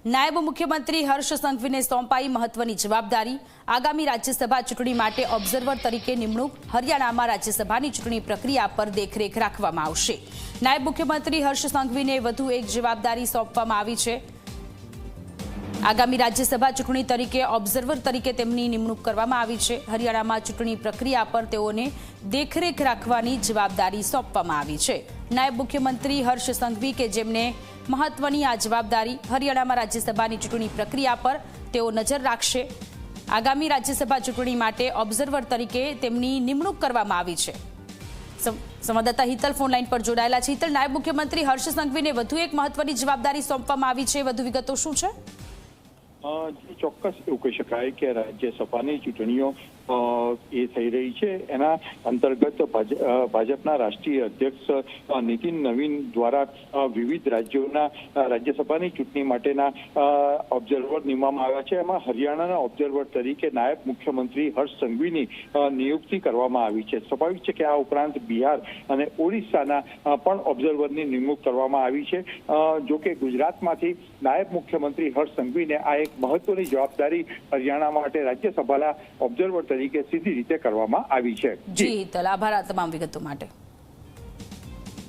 નાયબ મુખ્યમંત્રી હર્ષ સંઘવીને સોંપાઈ મહત્વની જવાબદારી। આગામી રાજ્યસભા ચૂંટણી માટે ઓબ્ઝર્વર તરીકે નિમણૂક। હરિયાણામાં રાજ્યસભાની ચૂંટણી પ્રક્રિયા પર દેખરેખ રાખવામાં આવશે। નાયબ મુખ્યમંત્રી હર્ષ સંઘવીને વધુ એક જવાબદારી સોંપવામાં આવી છે। આગામી રાજ્યસભા ચૂંટણી તરીકે ઓબ્ઝર્વર તરીકે તેમની નિમણૂક કરવામાં આવી છે। હરિયાણામાં ચૂંટણી પ્રક્રિયા પર તેઓને દેખરેખ રાખવાની જવાબદારી સોંપવામાં આવી છે। નાયબ મુખ્યમંત્રી હર્ષ સંઘવી કે જેમને મહત્વની આ જવાબદારી। હરિયાણામાં રાજ્યસભાની ચૂંટણી પ્રક્રિયા પર તેઓ નજર રાખશે। આગામી રાજ્યસભા ચૂંટણી માટે ઓબ્ઝર્વર તરીકે તેમની નિમણૂક કરવામાં આવી છે। સંવાદદાતા હિતલ ફોન લાઈન પર જોડાયેલા છે। હિતલ, નાયબ મુખ્યમંત્રી હર્ષ સંઘવીને વધુ એક મહત્વની જવાબદારી સોંપવામાં આવી છે, વધુ વિગતો શું છે? ચોક્કસ એવું કહી શકાય કે રાજ્યસભાની ચૂંટણીઓ એ થઈ રહી છે। એના અંતર્ગત ભાજપના રાષ્ટ્રીય અધ્યક્ષ નીતિન નવીન દ્વારા વિવિધ રાજ્યોના રાજ્યસભાની ચૂંટણી માટેના ઓબ્ઝર્વર નિમવામાં આવ્યા છે। એમાં હરિયાણાના ઓબ્ઝર્વર તરીકે નાયબ મુખ્યમંત્રી હર્ષ સંઘવીની નિયુક્તિ કરવામાં આવી છે। સ્વાભાવિક છે કે આ ઉપરાંત બિહાર અને ઓડિશાના પણ ઓબ્ઝર્વરની નિમણૂક કરવામાં આવી છે। જોકે ગુજરાતમાંથી નાયબ મુખ્યમંત્રી હર્ષ સંઘવીને આ એક મહત્વની જવાબદારી હરિયાણા માટે રાજ્યસભાના ઓબ્ઝર્વર તરીકે સીધી રીતે કરવામાં આવી છે। જી હિતલ, આભાર આ તમામ વિગતો માટે।